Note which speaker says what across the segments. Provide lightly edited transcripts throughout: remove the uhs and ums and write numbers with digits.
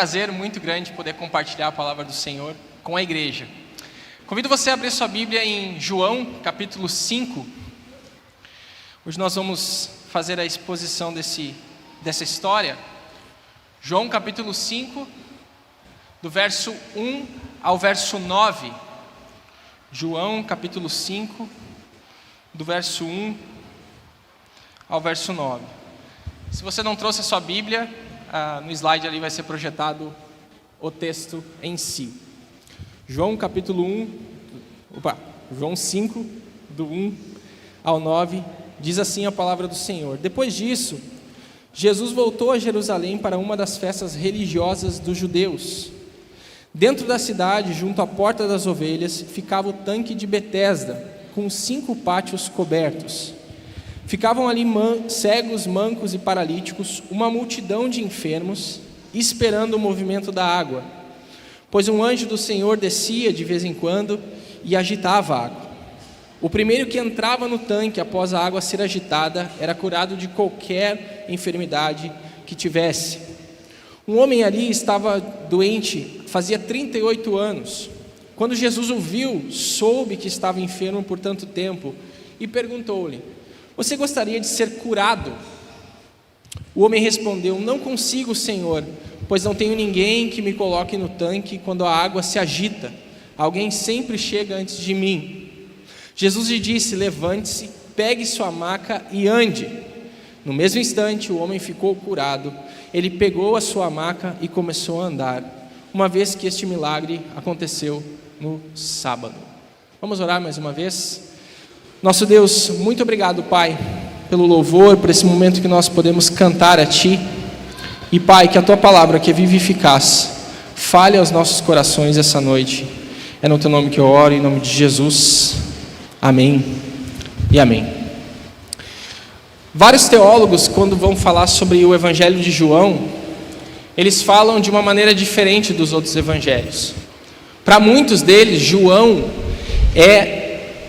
Speaker 1: prazer muito grande poder compartilhar a palavra do Senhor com a igreja. Convido você a abrir sua Bíblia em João, capítulo 5. Hoje nós vamos fazer a exposição dessa história. João, capítulo 5, do verso 1 ao verso 9. João, capítulo 5, do verso 1 ao verso 9. Se você não trouxe a sua Bíblia, no slide ali vai ser projetado o texto em si. João capítulo 1, João 5, do 1 ao 9, diz assim a palavra do Senhor. Depois disso, Jesus voltou a Jerusalém para uma das festas religiosas dos judeus. Dentro da cidade, junto à porta das ovelhas, ficava o tanque de Betesda, com 5 pátios cobertos. Ficavam ali cegos, mancos e paralíticos, uma multidão de enfermos, esperando o movimento da água, pois um anjo do Senhor descia de vez em quando e agitava a água. O primeiro que entrava no tanque após a água ser agitada era curado de qualquer enfermidade que tivesse. Um homem ali estava doente, fazia 38 anos. Quando Jesus o viu, soube que estava enfermo por tanto tempo e perguntou-lhe: "Você gostaria de ser curado?" O homem respondeu: "Não consigo, Senhor, pois não tenho ninguém que me coloque no tanque quando a água se agita. Alguém sempre chega antes de mim." Jesus lhe disse: "Levante-se, pegue sua maca e ande." No mesmo instante, o homem ficou curado. Ele pegou a sua maca e começou a andar, uma vez que este milagre aconteceu no sábado. Vamos orar mais uma vez? Nosso Deus, muito obrigado, Pai, pelo louvor, por esse momento que nós podemos cantar a Ti. E, Pai, que a Tua palavra, que é viva e eficaz, fale aos nossos corações essa noite. É no Teu nome que eu oro, em nome de Jesus. Amém e amém. Vários teólogos, quando vão falar sobre o Evangelho de João, eles falam de uma maneira diferente dos outros evangelhos. Para muitos deles, João é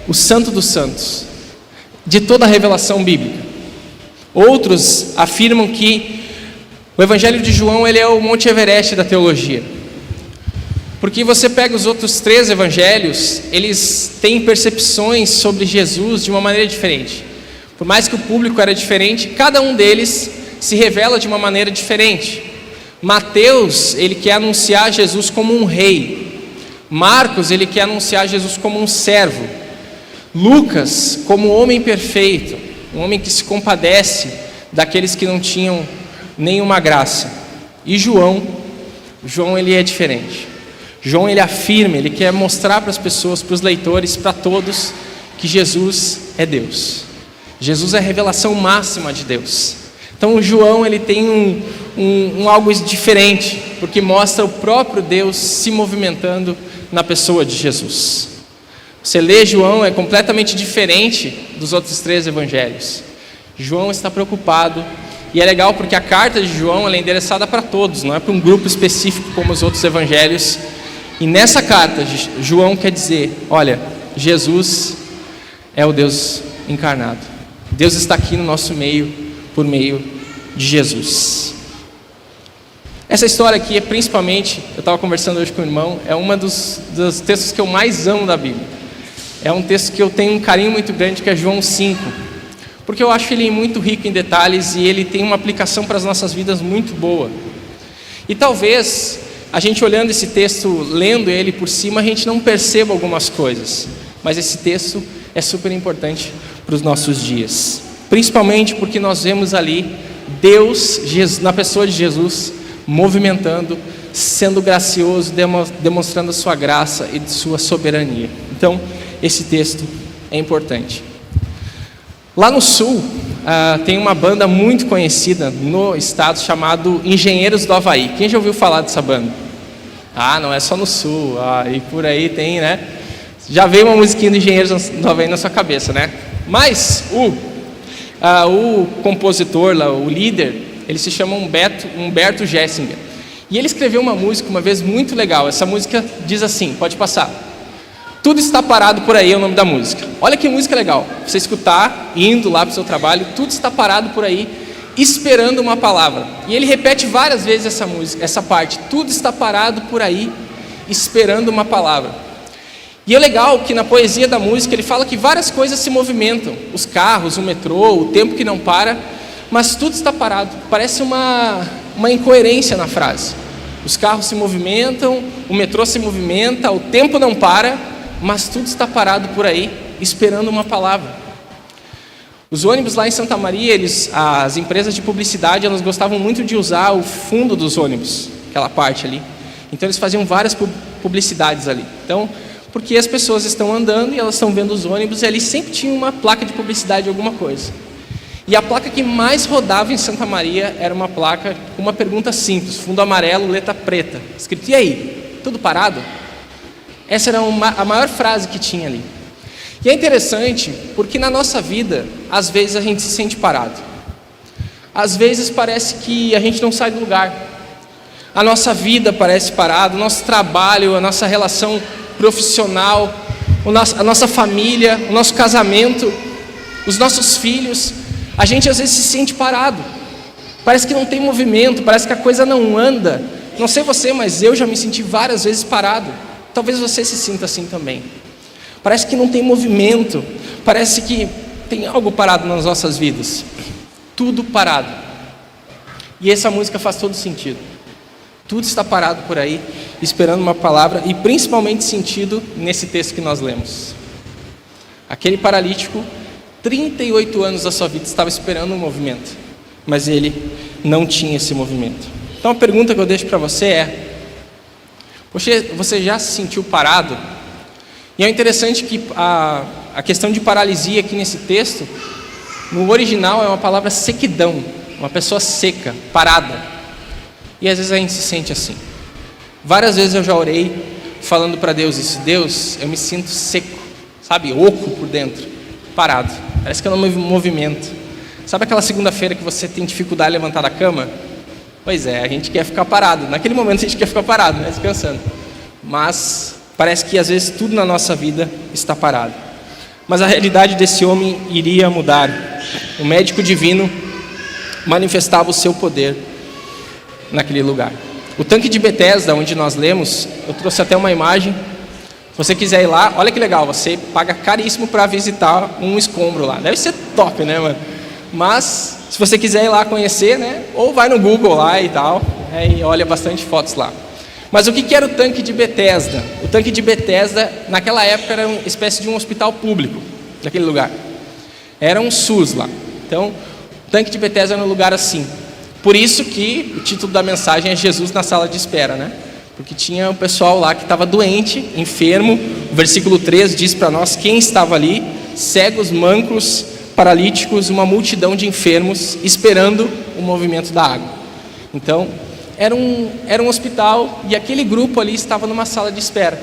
Speaker 1: o santo dos santos, de toda a revelação bíblica. Outros afirmam que o Evangelho de João ele é o Monte Everest da teologia. Porque você pega os outros 3 evangelhos, eles têm percepções sobre Jesus de uma maneira diferente. Por mais que o público era diferente, cada um deles se revela de uma maneira diferente. Mateus, ele quer anunciar Jesus como um rei. Marcos, ele quer anunciar Jesus como um servo. Lucas, como um homem perfeito, um homem que se compadece daqueles que não tinham nenhuma graça. E João ele é diferente. João ele afirma, ele quer mostrar para as pessoas, para os leitores, para todos, que Jesus é Deus. Jesus é a revelação máxima de Deus. Então o João ele tem algo diferente, porque mostra o próprio Deus se movimentando na pessoa de Jesus. Você lê João, é completamente diferente dos outros 3 evangelhos. João está preocupado, e é legal porque a carta de João ela é endereçada para todos, não é para um grupo específico como os outros evangelhos. E nessa carta, João quer dizer: olha, Jesus é o Deus encarnado. Deus está aqui no nosso meio, por meio de Jesus. Essa história aqui é principalmente, eu estava conversando hoje com o irmão, é uma dos textos que eu mais amo da Bíblia. É um texto que eu tenho um carinho muito grande, que é João 5. Porque eu acho ele muito rico em detalhes e ele tem uma aplicação para as nossas vidas muito boa. E talvez, a gente olhando esse texto, lendo ele por cima, a gente não perceba algumas coisas. Mas esse texto é super importante para os nossos dias. Principalmente porque nós vemos ali Deus, na pessoa de Jesus, movimentando, sendo gracioso, demonstrando a sua graça e sua soberania. Então, esse texto é importante. Lá no sul, tem uma banda muito conhecida no estado chamado Engenheiros do Havaí. Quem já ouviu falar dessa banda? Não é só no sul, e por aí tem, né? Já veio uma musiquinha do Engenheiros do Havaí na sua cabeça, né? Mas o compositor, lá, o líder, ele se chama Humberto Gessinger. E ele escreveu uma música uma vez muito legal. Essa música diz assim, pode passar: "Tudo está parado por aí", é o nome da música. Olha que música legal. Você escutar, indo lá para o seu trabalho, tudo está parado por aí. esperando uma palavra. E ele repete várias vezes essa música, essa parte. Tudo está parado por aí, esperando uma palavra. E é legal que na poesia da música ele fala que várias coisas se movimentam. Os carros, o metrô, o tempo que não para, mas tudo está parado. Parece uma incoerência na frase. Os carros se movimentam, o metrô se movimenta, o tempo não para, mas tudo está parado por aí, esperando uma palavra. Os ônibus lá em Santa Maria, as empresas de publicidade, elas gostavam muito de usar o fundo dos ônibus, aquela parte ali. Então eles faziam várias publicidades ali. Então, porque as pessoas estão andando e elas estão vendo os ônibus, e ali sempre tinha uma placa de publicidade de alguma coisa. E a placa que mais rodava em Santa Maria era uma placa com uma pergunta simples, fundo amarelo, letra preta, escrito: e aí, tudo parado? Essa era a maior frase que tinha ali. E é interessante porque na nossa vida, às vezes a gente se sente parado. Às vezes parece que a gente não sai do lugar. A nossa vida parece parada, o nosso trabalho, a nossa relação profissional, a nossa família, o nosso casamento, os nossos filhos. A gente às vezes se sente parado. Parece que não tem movimento, parece que a coisa não anda. Não sei você, mas eu já me senti várias vezes parado. Talvez você se sinta assim também. Parece que não tem movimento, parece que tem algo parado nas nossas vidas. Tudo parado. E essa música faz todo sentido. Tudo está parado por aí, esperando uma palavra, e principalmente sentido nesse texto que nós lemos. Aquele paralítico, 38 anos da sua vida, estava esperando um movimento, mas ele não tinha esse movimento. Então a pergunta que eu deixo para você é: você já se sentiu parado? E é interessante que a questão de paralisia aqui nesse texto, no original é uma palavra sequidão, uma pessoa seca, parada. E às vezes a gente se sente assim. Várias vezes eu já orei falando para Deus isso: Deus, eu me sinto seco, sabe, oco por dentro, parado, parece que eu não me movimento. Sabe aquela segunda-feira que você tem dificuldade de levantar da cama? Pois é, a gente quer ficar parado, naquele momento a gente quer ficar parado, né, descansando. Mas parece que às vezes tudo na nossa vida está parado. Mas a realidade desse homem iria mudar. O médico divino manifestava o seu poder naquele lugar. O tanque de Betesda, onde nós lemos, eu trouxe até uma imagem. Se você quiser ir lá, olha que legal, você paga caríssimo para visitar um escombro lá. Deve ser top, né, mano? Mas, se você quiser ir lá conhecer, né, ou vai no Google lá e tal, e olha bastante fotos lá. Mas o que era o tanque de Betesda? O tanque de Betesda, naquela época, era uma espécie de um hospital público, naquele lugar. Era um SUS lá. Então, o tanque de Betesda era um lugar assim. Por isso que o título da mensagem é Jesus na sala de espera, né? Porque tinha o pessoal lá que estava doente, enfermo. O versículo 3 diz para nós quem estava ali: cegos, mancos, paralíticos, uma multidão de enfermos esperando o movimento da água. Então, era um hospital e aquele grupo ali estava numa sala de espera.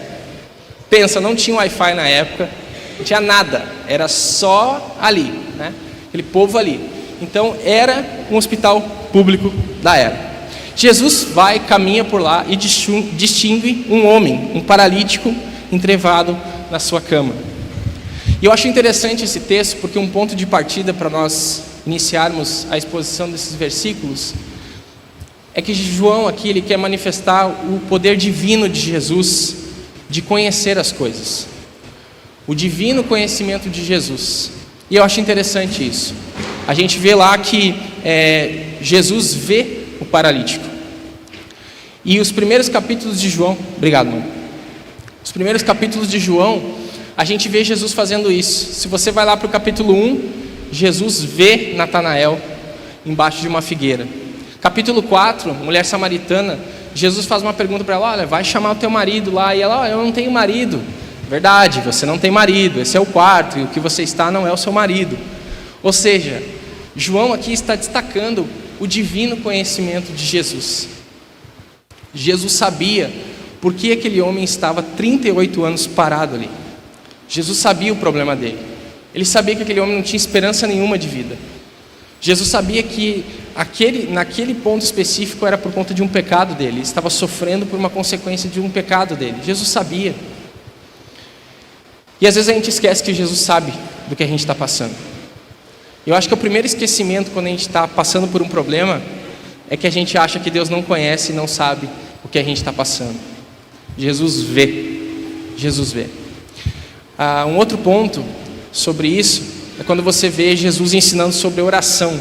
Speaker 1: Pensa, não tinha Wi-Fi na época, não tinha nada, era só ali, né? Aquele povo ali. Então, era um hospital público da era. Jesus vai, caminha por lá e distingue um homem, um paralítico, entrevado na sua cama. E eu acho interessante esse texto, porque um ponto de partida para nós iniciarmos a exposição desses versículos é que João aqui ele quer manifestar o poder divino de Jesus de conhecer as coisas, o divino conhecimento de Jesus. E eu acho interessante isso. A gente vê lá que Jesus vê o paralítico. E os primeiros capítulos de João, obrigado, mano. Os primeiros capítulos de João, a gente vê Jesus fazendo isso. Se você vai lá para o capítulo 1, Jesus vê Natanael embaixo de uma figueira. Capítulo 4, mulher samaritana, Jesus faz uma pergunta para ela: olha, vai chamar o teu marido lá. E ela: eu não tenho marido. Verdade, você não tem marido, esse é o quarto, e o que você está não é o seu marido. Ou seja, João aqui está destacando o divino conhecimento de Jesus. Jesus sabia por que aquele homem estava 38 anos parado ali. Jesus sabia o problema dele. Ele sabia que aquele homem não tinha esperança nenhuma de vida. Jesus sabia que naquele ponto específico era por conta de um pecado dele. Ele estava sofrendo por uma consequência de um pecado dele. Jesus sabia. E às vezes a gente esquece que Jesus sabe do que a gente está passando. Eu acho que o primeiro esquecimento quando a gente está passando por um problema é que a gente acha que Deus não conhece e não sabe o que a gente está passando. Jesus vê. Jesus vê. Um outro ponto sobre isso é quando você vê Jesus ensinando sobre oração.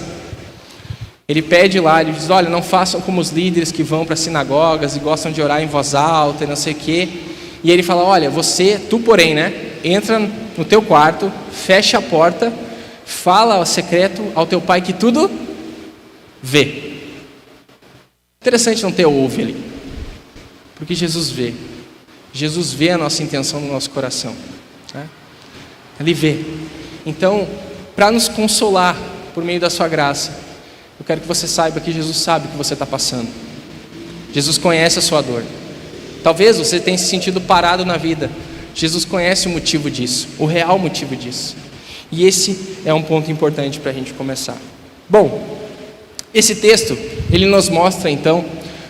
Speaker 1: Ele pede lá, ele diz, olha, não façam como os líderes que vão para as sinagogas e gostam de orar em voz alta e não sei o quê. E ele fala, olha, tu porém, entra no teu quarto, fecha a porta, fala ao secreto ao teu pai que tudo vê. Interessante não ter ouve ali, porque Jesus vê. Jesus vê a nossa intenção no nosso coração. Ele vê. Então, para nos consolar por meio da sua graça, eu quero que você saiba que Jesus sabe o que você está passando. Jesus conhece a sua dor. Talvez você tenha se sentido parado na vida. Jesus conhece o motivo disso, o real motivo disso. E esse é um ponto importante para a gente começar. Bom, esse texto, ele nos mostra então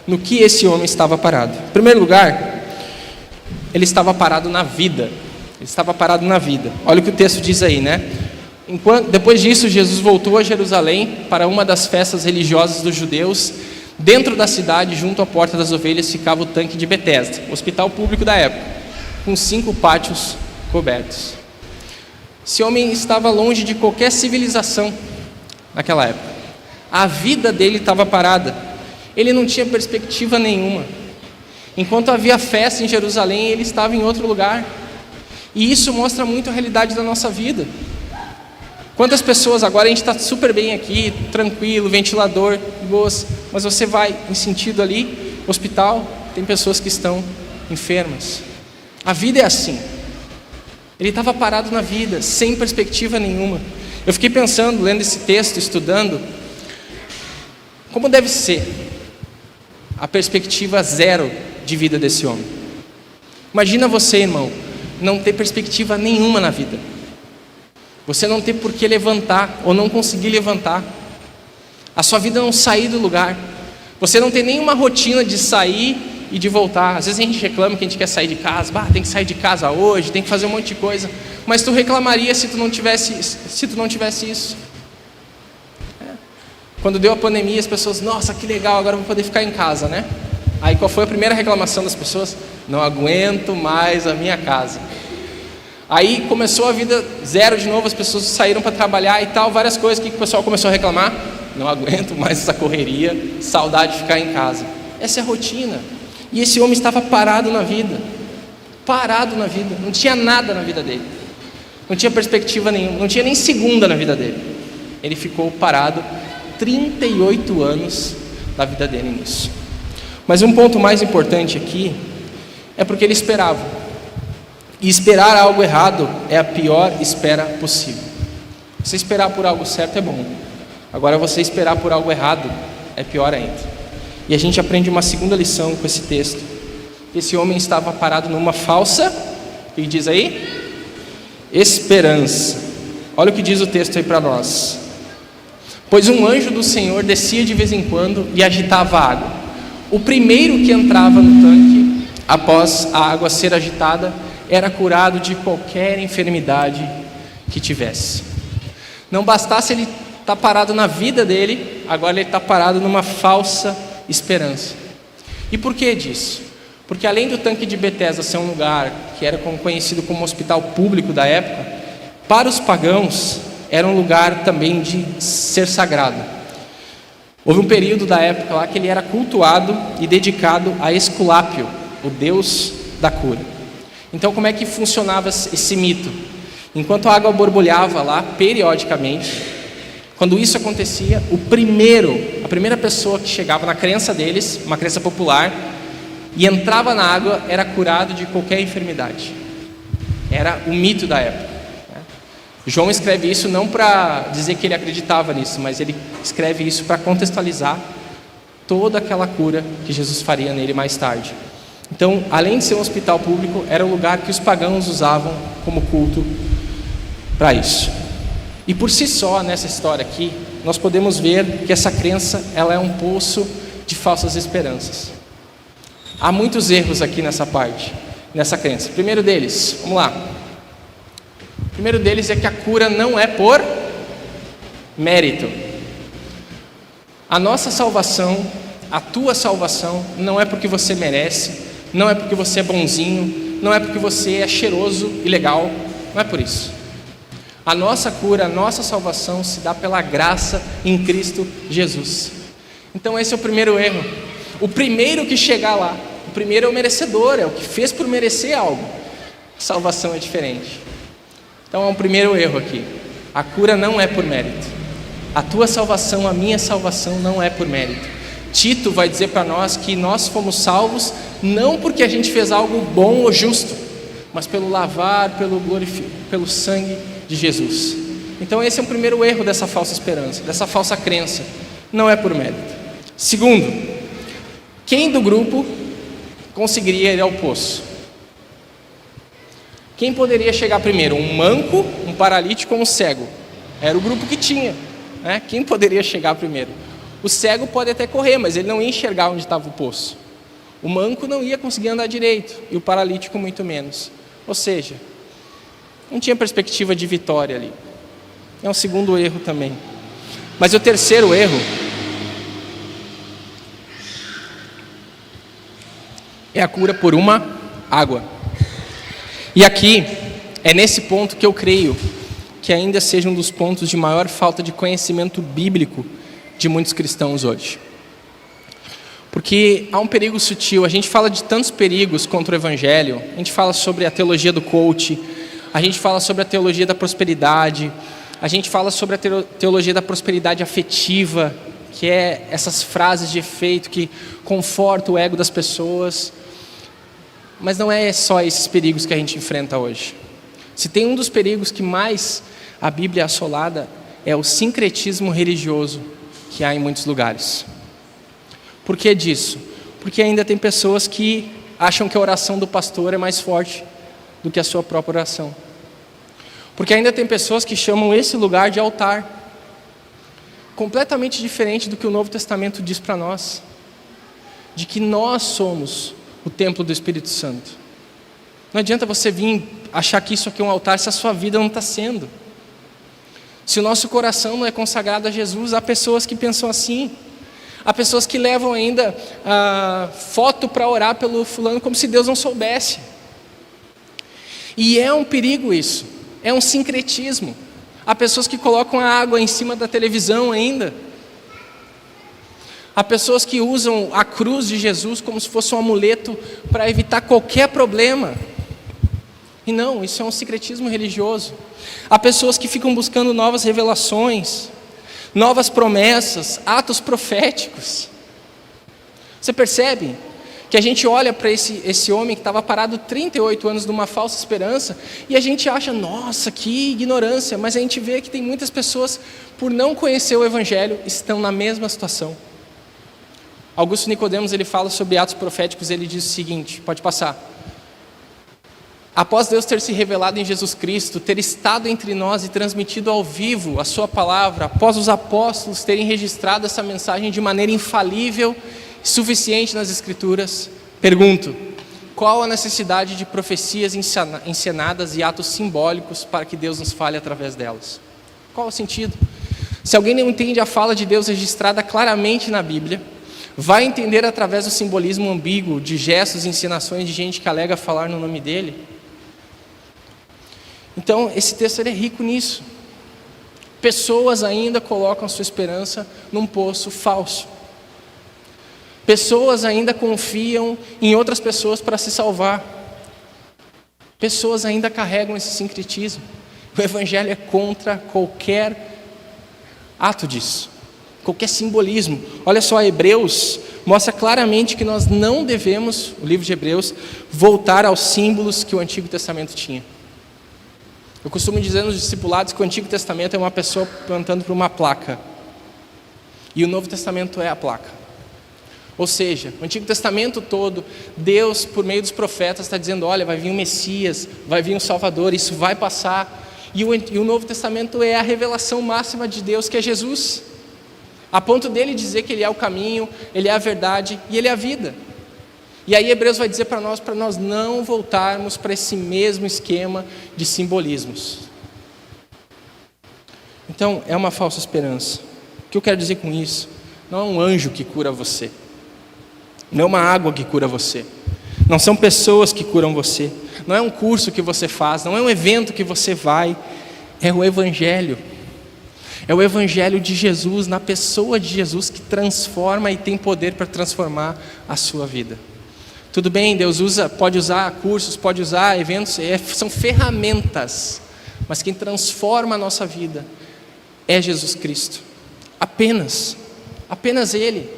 Speaker 1: no que esse homem estava parado. Em primeiro lugar, ele estava parado na vida. Ele estava parado na vida. Olha o que o texto diz aí, Depois disso, Jesus voltou a Jerusalém para uma das festas religiosas dos judeus. Dentro da cidade, junto à Porta das Ovelhas, ficava o tanque de Betesda, o hospital público da época, com 5 pátios cobertos. Esse homem estava longe de qualquer civilização naquela época. A vida dele estava parada. Ele não tinha perspectiva nenhuma. Enquanto havia festa em Jerusalém, ele estava em outro lugar. E isso mostra muito a realidade da nossa vida. Quantas pessoas, agora a gente está super bem aqui, tranquilo, ventilador, boas, mas você vai em sentido ali, hospital, tem pessoas que estão enfermas. A vida é assim. Ele estava parado na vida, sem perspectiva nenhuma. Eu fiquei pensando, lendo esse texto, estudando, como deve ser a perspectiva zero de vida desse homem. Imagina você, irmão, não ter perspectiva nenhuma na vida. Você não ter por que levantar ou não conseguir levantar. A sua vida não sair do lugar. Você não tem nenhuma rotina de sair e de voltar. Às vezes a gente reclama que a gente quer sair de casa. Tem que sair de casa hoje, tem que fazer um monte de coisa. Mas tu reclamaria se tu não tivesse isso. Quando deu a pandemia, as pessoas, nossa, que legal, agora eu vou poder ficar em casa, Aí qual foi a primeira reclamação das pessoas? Não aguento mais a minha casa. Aí começou a vida zero de novo, as pessoas saíram para trabalhar e tal, várias coisas. O que o pessoal começou a reclamar? Não aguento mais essa correria, saudade de ficar em casa. Essa é a rotina. E esse homem estava parado na vida. Parado na vida. Não tinha nada na vida dele. Não tinha perspectiva nenhuma. Não tinha nem segunda na vida dele. Ele ficou parado 38 anos da vida dele nisso. Mas um ponto mais importante aqui é porque ele esperava. E esperar algo errado é a pior espera possível. Você esperar por algo certo é bom. Agora você esperar por algo errado é pior ainda. E a gente aprende uma segunda lição com esse texto. Esse homem estava parado numa falsa, o que diz aí? Esperança. Olha o que diz o texto aí para nós. Pois um anjo do Senhor descia de vez em quando e agitava a água. O primeiro que entrava no tanque, após a água ser agitada, era curado de qualquer enfermidade que tivesse. Não bastasse ele estar parado na vida dele, agora ele está parado numa falsa esperança. E por que disso? Porque além do tanque de Betesda ser um lugar que era conhecido como hospital público da época, para os pagãos era um lugar também de ser sagrado. Houve um período da época lá que ele era cultuado e dedicado a Esculápio, o deus da cura. Então como é que funcionava esse mito? Enquanto a água borbulhava lá periodicamente, quando isso acontecia, a primeira pessoa que chegava na crença deles, uma crença popular, e entrava na água, era curado de qualquer enfermidade. Era o mito da época. João escreve isso não para dizer que ele acreditava nisso, mas ele escreve isso para contextualizar toda aquela cura que Jesus faria nele mais tarde. Então, além de ser um hospital público, era o lugar que os pagãos usavam como culto para isso. E por si só, nessa história aqui, nós podemos ver que essa crença, ela é um poço de falsas esperanças. Há muitos erros aqui nessa parte, nessa crença. Primeiro deles, vamos lá. O primeiro deles é que a cura não é por mérito. A nossa salvação, a tua salvação, não é porque você merece, não é porque você é bonzinho, não é porque você é cheiroso e legal, não é por isso. A nossa cura, a nossa salvação se dá pela graça em Cristo Jesus. Então esse é o primeiro erro. O primeiro que chegar lá, o primeiro é o merecedor, é o que fez por merecer algo. A salvação é diferente. Então é um primeiro erro aqui. A cura não é por mérito. A tua salvação, a minha salvação não é por mérito. Tito vai dizer para nós que nós fomos salvos não porque a gente fez algo bom ou justo, mas pelo lavar, pelo sangue de Jesus. Então esse é o primeiro erro dessa falsa esperança, dessa falsa crença. Não é por mérito. Segundo, quem do grupo conseguiria ir ao poço? Quem poderia chegar primeiro? Um manco, um paralítico ou um cego? Era o grupo que tinha, né? Quem poderia chegar primeiro? O cego pode até correr, mas ele não ia enxergar onde estava o poço. O manco não ia conseguir andar direito, e o paralítico muito menos. Ou seja, não tinha perspectiva de vitória ali. É um segundo erro também. Mas o terceiro erro é a cura por uma água. E aqui, é nesse ponto que eu creio que ainda seja um dos pontos de maior falta de conhecimento bíblico de muitos cristãos hoje. Porque há um perigo sutil. A gente fala de tantos perigos contra o Evangelho. A gente fala sobre a teologia do coach, a gente fala sobre a teologia da prosperidade, a gente fala sobre a teologia da prosperidade afetiva, que é essas frases de efeito que confortam o ego das pessoas. Mas não é só esses perigos que a gente enfrenta hoje. Se tem um dos perigos que mais a Bíblia é assolada, é o sincretismo religioso que há em muitos lugares. Por que disso? Porque ainda tem pessoas que acham que a oração do pastor é mais forte do que a sua própria oração. Porque ainda tem pessoas que chamam esse lugar de altar, completamente diferente do que o Novo Testamento diz para nós, de que nós somos o templo do Espírito Santo. Não adianta você vir achar que isso aqui é um altar se a sua vida não está sendo. Se o nosso coração não é consagrado a Jesus, há pessoas que pensam assim. Há pessoas que levam ainda foto para orar pelo fulano como se Deus não soubesse. E é um perigo isso. É um sincretismo. Há pessoas que colocam a água em cima da televisão ainda. Há pessoas que usam a cruz de Jesus como se fosse um amuleto para evitar qualquer problema. E não, isso é um sincretismo religioso. Há pessoas que ficam buscando novas revelações, novas promessas, atos proféticos. Você percebe que a gente olha para esse homem que estava parado 38 anos numa falsa esperança e a gente acha, nossa, que ignorância, mas a gente vê que tem muitas pessoas, por não conhecer o Evangelho, estão na mesma situação. Augusto Nicodemos, ele fala sobre atos proféticos, ele diz o seguinte, pode passar. Após Deus ter se revelado em Jesus Cristo, ter estado entre nós e transmitido ao vivo a sua palavra, após os apóstolos terem registrado essa mensagem de maneira infalível e suficiente nas Escrituras, pergunto, qual a necessidade de profecias encenadas e atos simbólicos para que Deus nos fale através delas? Qual o sentido? Se alguém não entende a fala de Deus registrada claramente na Bíblia, vai entender através do simbolismo ambíguo de gestos e encenações de gente que alega falar no nome dele? Então, esse texto ele é rico nisso. Pessoas ainda colocam a sua esperança num poço falso. Pessoas ainda confiam em outras pessoas para se salvar. Pessoas ainda carregam esse sincretismo. O Evangelho é contra qualquer ato disso, qualquer simbolismo. Olha só, Hebreus mostra claramente que nós não devemos, o livro de Hebreus, voltar aos símbolos que o Antigo Testamento tinha. Eu costumo dizer nos discipulados que o Antigo Testamento é uma pessoa plantando para uma placa. E o Novo Testamento é a placa. Ou seja, o Antigo Testamento todo, Deus, por meio dos profetas, está dizendo, olha, vai vir um Messias, vai vir um Salvador, isso vai passar. E o Novo Testamento é a revelação máxima de Deus, que é Jesus. A ponto dele dizer que Ele é o caminho, Ele é a verdade e Ele é a vida. E aí Hebreus vai dizer para nós não voltarmos para esse mesmo esquema de simbolismos. Então, é uma falsa esperança. O que eu quero dizer com isso? Não é um anjo que cura você. Não é uma água que cura você. Não são pessoas que curam você. Não é um curso que você faz. Não é um evento que você vai. É o Evangelho. É o Evangelho de Jesus, na pessoa de Jesus, que transforma e tem poder para transformar a sua vida. Tudo bem, Deus pode usar cursos, pode usar eventos, são ferramentas. Mas quem transforma a nossa vida é Jesus Cristo. Apenas Ele.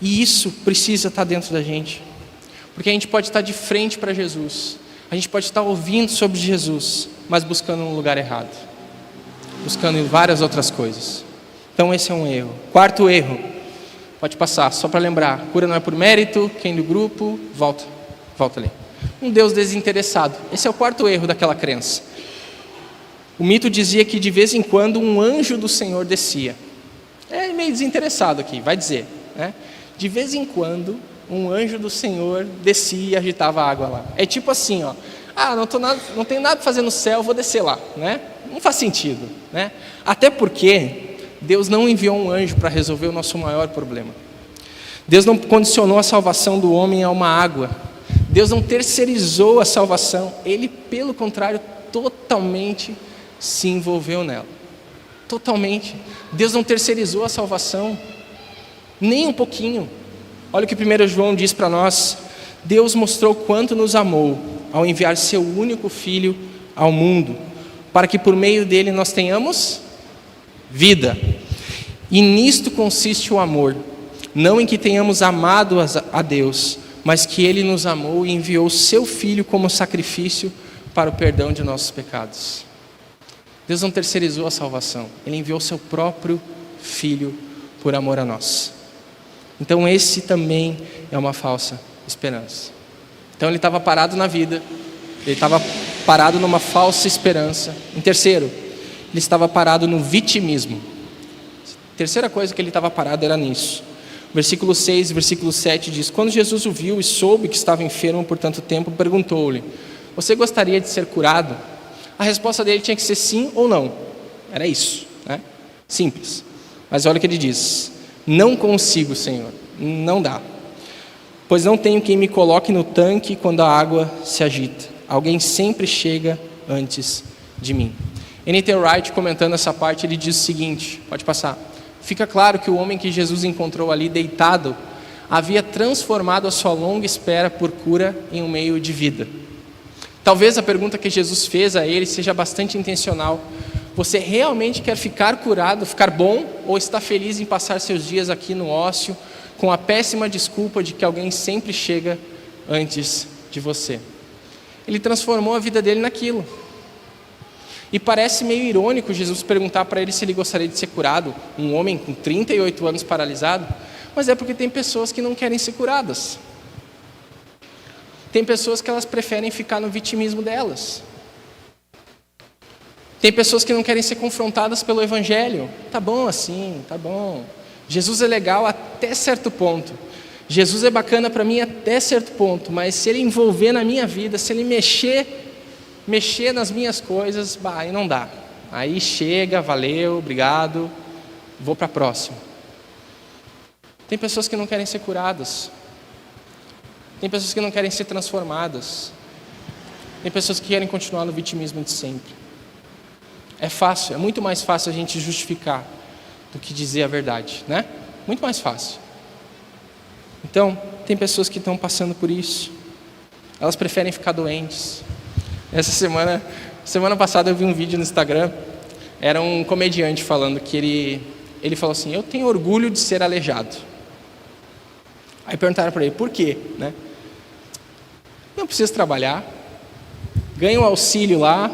Speaker 1: E isso precisa estar dentro da gente. Porque a gente pode estar de frente para Jesus. A gente pode estar ouvindo sobre Jesus, mas buscando um lugar errado. Buscando várias outras coisas. Então esse é um erro. Quarto erro. Pode passar, só para lembrar. Cura não é por mérito, quem do grupo, volta ali. Um Deus desinteressado. Esse é o quarto erro daquela crença. O mito dizia que de vez em quando um anjo do Senhor descia. É meio desinteressado aqui, vai dizer, né? De vez em quando um anjo do Senhor descia e agitava a água lá. É tipo assim, ó. Não tenho nada para fazer no céu, vou descer lá, né? Não faz sentido, né? Até porque Deus não enviou um anjo para resolver o nosso maior problema. Deus não condicionou a salvação do homem a uma água. Deus não terceirizou a salvação. Ele, pelo contrário, totalmente se envolveu nela. Totalmente. Deus não terceirizou a salvação, nem um pouquinho. Olha o que 1 João diz para nós. Deus mostrou quanto nos amou ao enviar seu único Filho ao mundo, para que por meio dele nós tenhamos vida. E nisto consiste o amor, não em que tenhamos amado a Deus, mas que Ele nos amou e enviou seu Filho como sacrifício para o perdão de nossos pecados. Deus não terceirizou a salvação, Ele enviou seu próprio Filho por amor a nós. Então esse também é uma falsa esperança. Então ele estava parado na vida, ele estava parado numa falsa esperança. Em terceiro, ele estava parado no vitimismo. A terceira coisa que ele estava parado era nisso. Versículo 6 e versículo 7 diz: quando Jesus o viu e soube que estava enfermo por tanto tempo, perguntou-lhe: você gostaria de ser curado? A resposta dele tinha que ser sim ou não. Era isso, né? Simples. Mas olha o que ele diz: não consigo, Senhor, não dá, pois não tenho quem me coloque no tanque quando a água se agita. Alguém sempre chega antes de mim. N.T. Wright, comentando essa parte, ele diz o seguinte, pode passar: fica claro que o homem que Jesus encontrou ali deitado havia transformado a sua longa espera por cura em um meio de vida. Talvez a pergunta que Jesus fez a ele seja bastante intencional. Você realmente quer ficar curado, ficar bom, ou está feliz em passar seus dias aqui no ócio, com a péssima desculpa de que alguém sempre chega antes de você? Ele transformou a vida dele naquilo. E parece meio irônico Jesus perguntar para ele se ele gostaria de ser curado, um homem com 38 anos paralisado, mas é porque tem pessoas que não querem ser curadas. Tem pessoas que elas preferem ficar no vitimismo delas. Tem pessoas que não querem ser confrontadas pelo Evangelho. Tá bom assim, tá bom. Jesus é legal até certo ponto. Jesus é bacana para mim até certo ponto, mas se ele envolver na minha vida, se ele mexer nas minhas coisas, aí não dá. Aí chega, valeu, obrigado, vou para a próxima. Tem pessoas que não querem ser curadas. Tem pessoas que não querem ser transformadas. Tem pessoas que querem continuar no vitimismo de sempre. É fácil, é muito mais fácil a gente justificar do que dizer a verdade, né? Muito mais fácil. Então, tem pessoas que estão passando por isso. Elas preferem ficar doentes. Essa semana passada eu vi um vídeo no Instagram. Era um comediante falando que ele falou assim: eu tenho orgulho de ser aleijado. Aí perguntaram para ele, por quê? Né? Eu não preciso trabalhar, ganho um auxílio lá,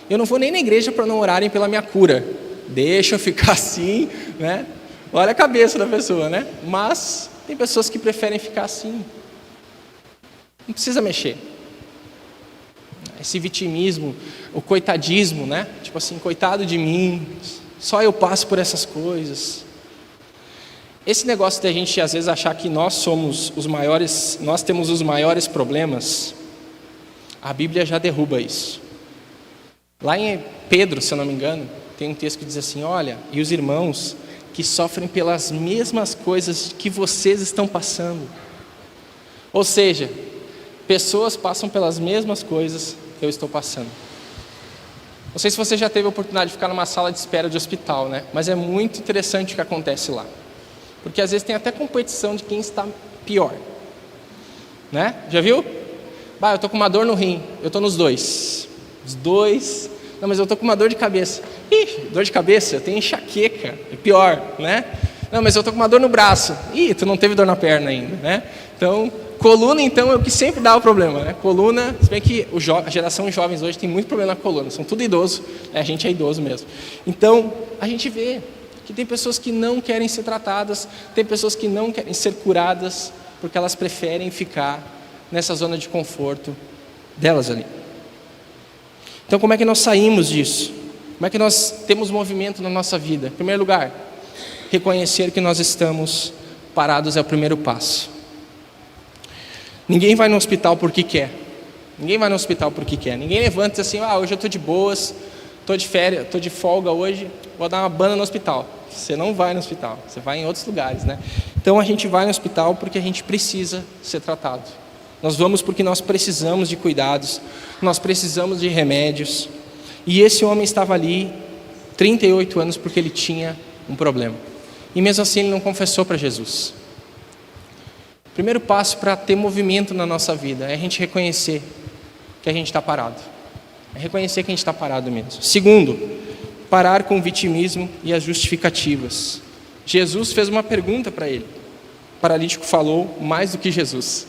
Speaker 1: eu não vou nem na igreja para não orarem pela minha cura. Deixa eu ficar assim, né? Olha a cabeça da pessoa, né? Mas tem pessoas que preferem ficar assim. Não precisa mexer. Esse vitimismo, o coitadismo, né? Tipo assim, coitado de mim, só eu passo por essas coisas. Esse negócio de a gente às vezes achar que nós somos os maiores, nós temos os maiores problemas, a Bíblia já derruba isso. Lá em Pedro, se eu não me engano, tem um texto que diz assim, olha, e os irmãos que sofrem pelas mesmas coisas que vocês estão passando. Ou seja, pessoas passam pelas mesmas coisas que eu estou passando. Não sei se você já teve a oportunidade de ficar numa sala de espera de hospital, né? Mas é muito interessante o que acontece lá. Porque às vezes tem até competição de quem está pior. Né? Já viu? Eu estou com uma dor no rim, eu estou nos dois. Os dois. Não, mas eu estou com uma dor de cabeça. Ih, dor de cabeça, eu tenho enxaqueca, é pior, né? Não, mas eu estou com uma dor no braço. Ih, tu não teve dor na perna ainda, né? Então, coluna então é o que sempre dá o problema, né? Coluna, se bem que a geração de jovens hoje tem muito problema na coluna, são tudo idoso, né? A gente é idoso mesmo. Então, a gente vê que tem pessoas que não querem ser tratadas, tem pessoas que não querem ser curadas, porque elas preferem ficar nessa zona de conforto delas ali. Então, como é que nós saímos disso? Como é que nós temos movimento na nossa vida? Em primeiro lugar, reconhecer que nós estamos parados é o primeiro passo. Ninguém vai no hospital porque quer. Ninguém vai no hospital porque quer. Ninguém levanta e diz assim, hoje eu estou de boas, estou de férias, estou de folga hoje, vou dar uma banda no hospital. Você não vai no hospital, você vai em outros lugares, né? Então a gente vai no hospital porque a gente precisa ser tratado. Nós vamos porque nós precisamos de cuidados, nós precisamos de remédios. E esse homem estava ali 38 anos porque ele tinha um problema. E mesmo assim ele não confessou para Jesus. O primeiro passo para ter movimento na nossa vida é a gente reconhecer que a gente está parado. É reconhecer que a gente está parado mesmo. Segundo, parar com o vitimismo e as justificativas. Jesus fez uma pergunta para ele. O paralítico falou mais do que Jesus.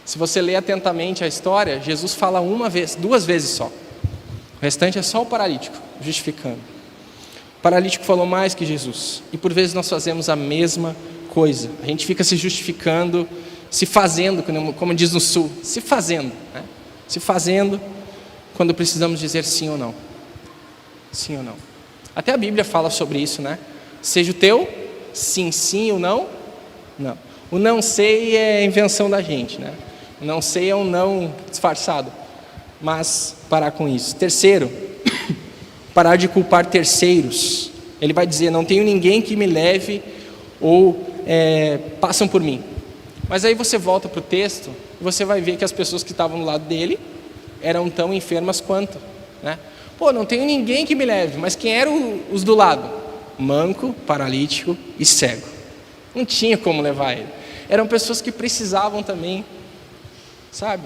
Speaker 1: Se você ler atentamente a história, Jesus fala uma vez, 2 vezes só. O restante é só o paralítico, justificando. O paralítico falou mais que Jesus. E por vezes nós fazemos a mesma coisa. A gente fica se justificando, se fazendo, como diz no Sul, se fazendo, né? Se fazendo quando precisamos dizer sim ou não. Sim ou não. Até a Bíblia fala sobre isso, né? Seja o teu sim, sim ou não, não. O não sei é invenção da gente, né? O não sei é um não disfarçado. Mas parar com isso. Terceiro, parar de culpar terceiros. Ele vai dizer, não tenho ninguém que me leve ou passam por mim. Mas aí você volta para o texto e você vai ver que as pessoas que estavam do lado dele eram tão enfermas quanto, né? Não tenho ninguém que me leve, mas quem eram os do lado? Manco, paralítico e cego. Não tinha como levar ele. Eram pessoas que precisavam também, sabe?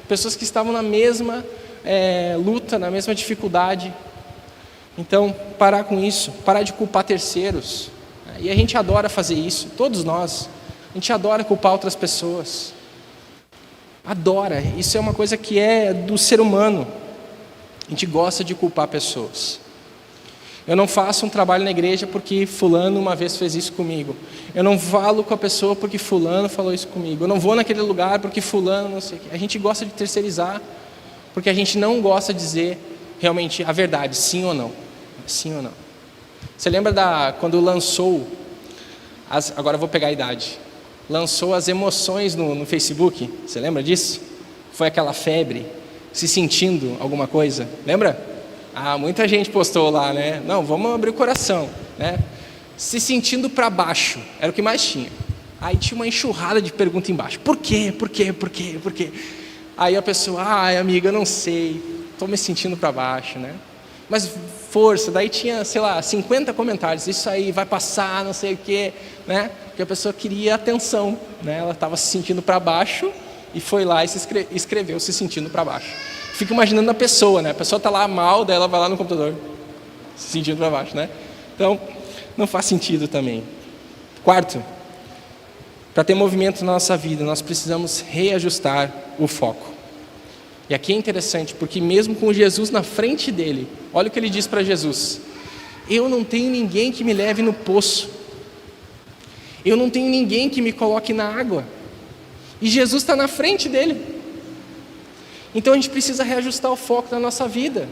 Speaker 1: Pessoas que estavam na mesma luta, na mesma dificuldade. Então, parar com isso, parar de culpar terceiros. E a gente adora fazer isso, todos nós. A gente adora culpar outras pessoas. Adora, isso é uma coisa que é do ser humano. A gente gosta de culpar pessoas. Eu não faço um trabalho na igreja porque fulano uma vez fez isso comigo. Eu não falo com a pessoa porque fulano falou isso comigo. Eu não vou naquele lugar porque fulano não sei o quê. A gente gosta de terceirizar porque a gente não gosta de dizer realmente a verdade, sim ou não. Sim ou não. Você lembra quando lançou, agora eu vou pegar a idade, lançou as emoções no Facebook? Você lembra disso? Foi aquela febre, se sentindo alguma coisa, lembra? Muita gente postou lá, né? Não, vamos abrir o coração, né? Se sentindo para baixo, era o que mais tinha. Aí tinha uma enxurrada de perguntas embaixo. Por quê? Por quê? Por quê? Por quê? Aí a pessoa, amiga, eu não sei, estou me sentindo para baixo, né? Mas força, daí tinha, 50 comentários, isso aí vai passar, não sei o quê, né? Porque a pessoa queria atenção, né? Ela estava se sentindo para baixo e foi lá e escreveu se sentindo para baixo. Fico imaginando a pessoa, né? A pessoa está lá mal, daí ela vai lá no computador, se sentindo para baixo, né? Então, não faz sentido também. Quarto, para ter movimento na nossa vida, nós precisamos reajustar o foco. E aqui é interessante, porque mesmo com Jesus na frente dele, olha o que ele diz para Jesus: eu não tenho ninguém que me leve no poço, eu não tenho ninguém que me coloque na água, e Jesus está na frente dele. Então a gente precisa reajustar o foco da nossa vida.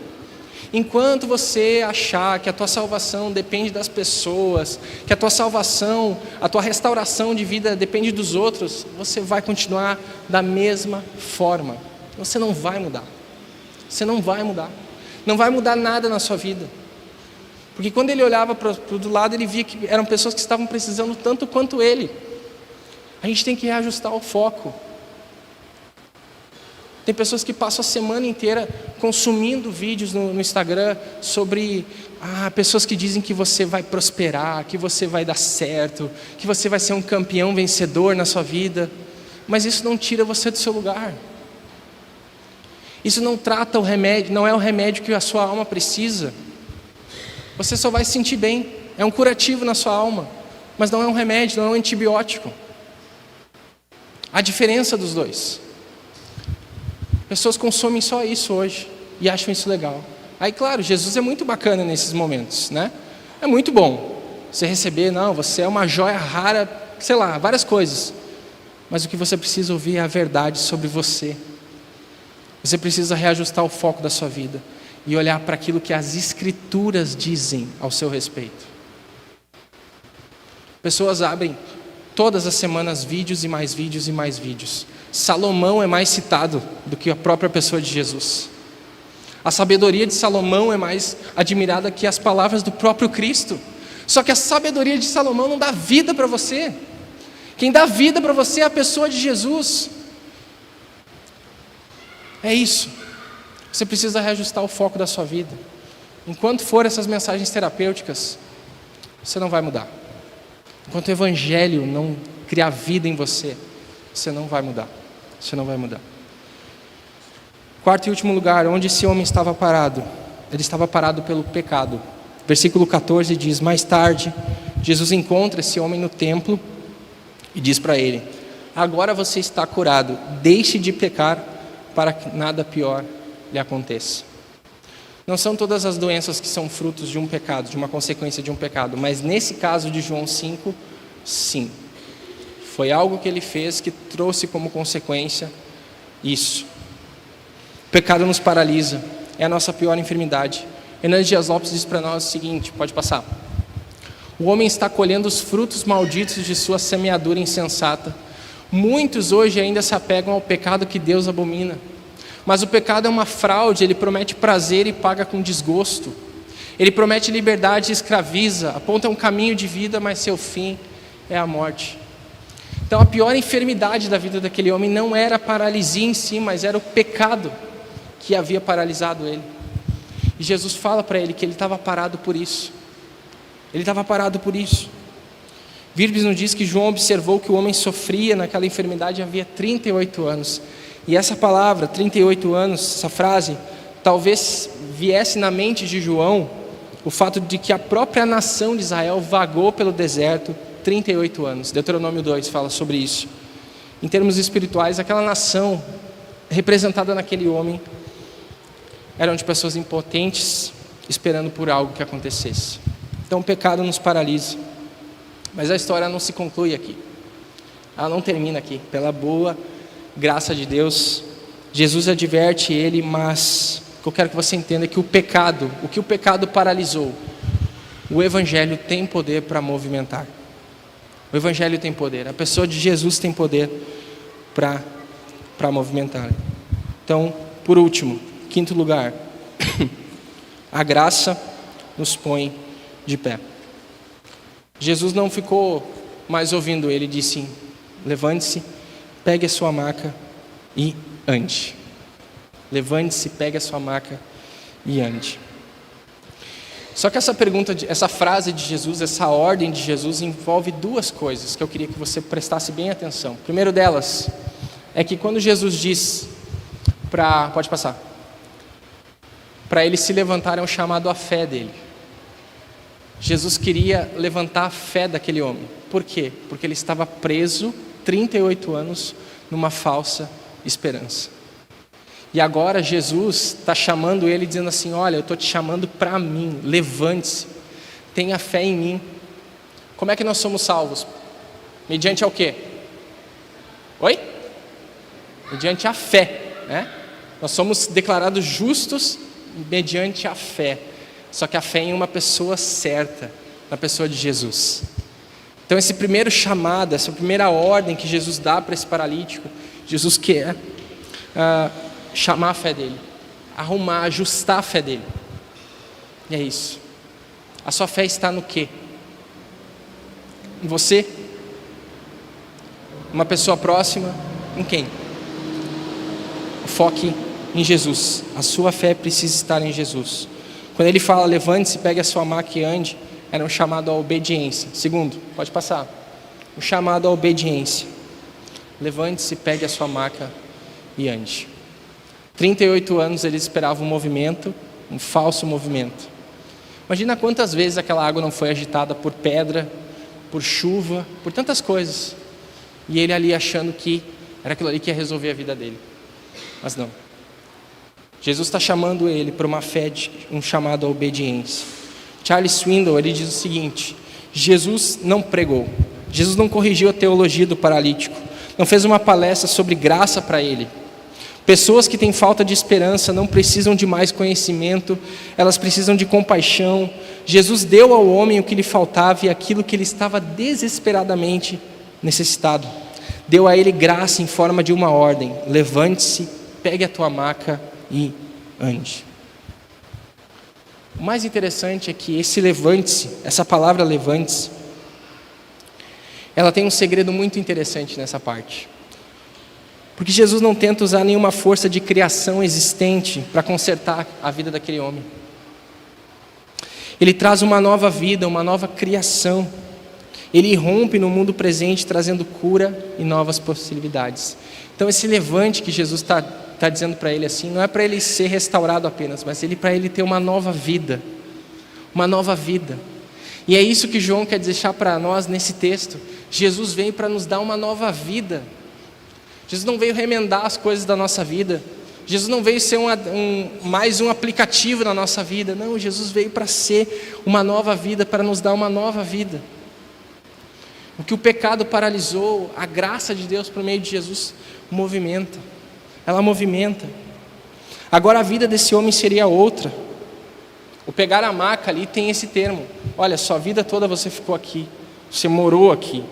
Speaker 1: Enquanto você achar que a tua salvação depende das pessoas, que a tua salvação, a tua restauração de vida depende dos outros, você vai continuar da mesma forma. Você não vai mudar. Você não vai mudar. Não vai mudar nada na sua vida. Porque quando ele olhava para o do lado, ele via que eram pessoas que estavam precisando tanto quanto ele. A gente tem que reajustar o foco. Tem pessoas que passam a semana inteira consumindo vídeos no Instagram sobre pessoas que dizem que você vai prosperar, que você vai dar certo, que você vai ser um campeão vencedor na sua vida. Mas isso não tira você do seu lugar. Isso não trata o remédio, não é o remédio que a sua alma precisa. Você só vai se sentir bem. É um curativo na sua alma, mas não é um remédio, não é um antibiótico. A diferença dos dois. Pessoas consomem só isso hoje e acham isso legal. Aí, claro, Jesus é muito bacana nesses momentos, né? É muito bom você receber, você é uma joia rara, sei lá, várias coisas. Mas o que você precisa ouvir é a verdade sobre você. Você precisa reajustar o foco da sua vida e olhar para aquilo que as Escrituras dizem ao seu respeito. Pessoas abrem todas as semanas vídeos e mais vídeos e mais vídeos. Salomão é mais citado do que a própria pessoa de Jesus. A sabedoria de Salomão é mais admirada que as palavras do próprio Cristo. Só que a sabedoria de Salomão não dá vida para você. Quem dá vida para você é a pessoa de Jesus. É isso. Você precisa reajustar o foco da sua vida. Enquanto for essas mensagens terapêuticas, você não vai mudar. Enquanto o Evangelho não criar vida em você, você não vai mudar. Você não vai mudar. Quarto e último lugar, onde esse homem estava parado? Ele estava parado pelo pecado. Versículo 14 diz: mais tarde, Jesus encontra esse homem no templo e diz para ele: agora você está curado, deixe de pecar para que nada pior lhe aconteça. Não são todas as doenças que são frutos de um pecado, de uma consequência de um pecado, mas nesse caso de João 5, sim. Foi algo que ele fez que trouxe como consequência isso. O pecado nos paralisa, é a nossa pior enfermidade. Hernandes Dias Lopes diz para nós o seguinte, pode passar. O homem está colhendo os frutos malditos de sua semeadura insensata. Muitos hoje ainda se apegam ao pecado que Deus abomina. Mas o pecado é uma fraude, ele promete prazer e paga com desgosto. Ele promete liberdade e escraviza, aponta um caminho de vida, mas seu fim é a morte. Então a pior enfermidade da vida daquele homem não era a paralisia em si, mas era o pecado que havia paralisado ele. E Jesus fala para ele que ele estava parado por isso. Ele estava parado por isso. Virbes nos diz que João observou que o homem sofria naquela enfermidade havia 38 anos. E essa palavra, 38 anos, essa frase, talvez viesse na mente de João o fato de que a própria nação de Israel vagou pelo deserto 38 anos. Deuteronômio 2 fala sobre isso. Em termos espirituais, aquela nação representada naquele homem eram de pessoas impotentes, esperando por algo que acontecesse. Então o pecado nos paralisa. Mas a história não se conclui aqui. Ela não termina aqui. Pela boa graça de Deus, Jesus adverte ele, mas o que eu quero que você entenda é que o que o pecado paralisou, o Evangelho tem poder para movimentar. O Evangelho tem poder. A pessoa de Jesus tem poder para movimentar. Então, por último, quinto lugar, a graça nos põe de pé. Jesus não ficou mais ouvindo ele, disse: levante-se, pegue a sua maca e ande. Levante-se, pegue a sua maca e ande. Só que essa frase de Jesus, essa ordem de Jesus envolve duas coisas que eu queria que você prestasse bem atenção. O primeiro delas é que quando Jesus diz pode passar, para ele se levantar é um chamado à fé dele. Jesus queria levantar a fé daquele homem. Por quê? Porque ele estava preso 38 anos numa falsa esperança. E agora Jesus está chamando ele, dizendo assim: olha, eu estou te chamando para mim, levante-se, tenha fé em mim. Como é que nós somos salvos? Mediante ao quê? Oi? Mediante a fé, né? Nós somos declarados justos mediante a fé. Só que a fé em uma pessoa certa, na pessoa de Jesus. Então esse primeiro chamado, essa primeira ordem que Jesus dá para esse paralítico, Jesus quer chamar a fé dele, ajustar a fé dele. E é isso. A sua fé está no quê? Em você? Uma pessoa próxima? Em quem? Foque em Jesus. A sua fé precisa estar em Jesus. Quando ele fala, levante-se, pegue a sua maca e ande, era um chamado à obediência. Segundo, pode passar. Um chamado à obediência. Levante-se, pegue a sua maca e ande. 38 anos eles esperavam um movimento, um falso movimento. Imagina quantas vezes aquela água não foi agitada por pedra, por chuva, por tantas coisas. E ele ali achando que era aquilo ali que ia resolver a vida dele. Mas não. Jesus está chamando ele para uma fé, um chamado à obediência. Charles Swindoll, ele diz o seguinte: Jesus não pregou, Jesus não corrigiu a teologia do paralítico, não fez uma palestra sobre graça para ele. Pessoas que têm falta de esperança não precisam de mais conhecimento, elas precisam de compaixão. Jesus deu ao homem o que lhe faltava e aquilo que ele estava desesperadamente necessitado. Deu a ele graça em forma de uma ordem: levante-se, pegue a tua maca e ande. O mais interessante é que esse levante-se, essa palavra levante-se, ela tem um segredo muito interessante nessa parte. Porque Jesus não tenta usar nenhuma força de criação existente para consertar a vida daquele homem. Ele traz uma nova vida, uma nova criação. Ele irrompe no mundo presente, trazendo cura e novas possibilidades. Então esse levante que Jesus está dizendo para ele assim, não é para ele ser restaurado apenas, mas para ele ter uma nova vida. Uma nova vida. E é isso que João quer deixar para nós nesse texto. Jesus veio para nos dar uma nova vida. Jesus não veio remendar as coisas da nossa vida. Jesus não veio ser mais um aplicativo na nossa vida. Não, Jesus veio para ser uma nova vida, para nos dar uma nova vida. O que o pecado paralisou, a graça de Deus por meio de Jesus movimenta. Ela movimenta. Agora a vida desse homem seria outra. O pegar a maca ali tem esse termo. Olha, sua vida toda você ficou aqui. Você morou aqui.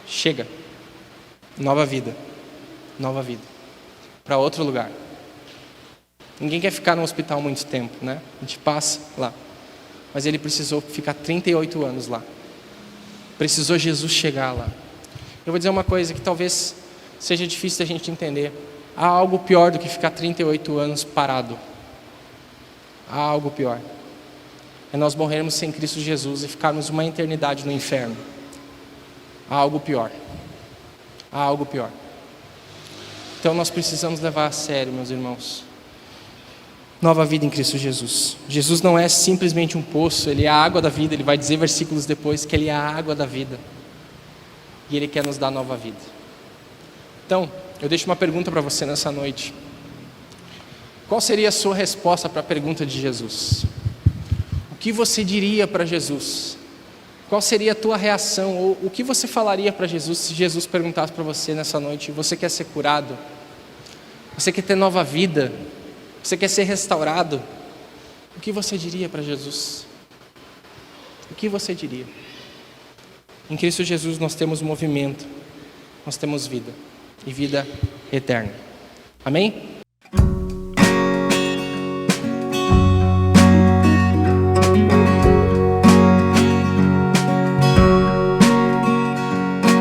Speaker 1: Chega. Nova vida. Nova vida. Para outro lugar. Ninguém quer ficar no hospital muito tempo, né? A gente passa lá. Mas ele precisou ficar 38 anos lá. Precisou Jesus chegar lá. Eu vou dizer uma coisa que talvez seja difícil da gente entender. Há algo pior do que ficar 38 anos parado. Há algo pior. É nós morrermos sem Cristo Jesus e ficarmos uma eternidade no inferno. Há algo pior. Há algo pior. Então nós precisamos levar a sério, meus irmãos. Nova vida em Cristo Jesus. Jesus não é simplesmente um poço, Ele é a água da vida. Ele vai dizer versículos depois que Ele é a água da vida. E Ele quer nos dar nova vida. Então, eu deixo uma pergunta para você nessa noite. Qual seria a sua resposta para a pergunta de Jesus? O que você diria para Jesus? Qual seria a tua reação? Ou o que você falaria para Jesus se Jesus perguntasse para você nessa noite: você quer ser curado? Você quer ter nova vida? Você quer ser restaurado? O que você diria para Jesus? O que você diria? Em Cristo Jesus nós temos movimento, nós temos vida, e vida eterna. Amém?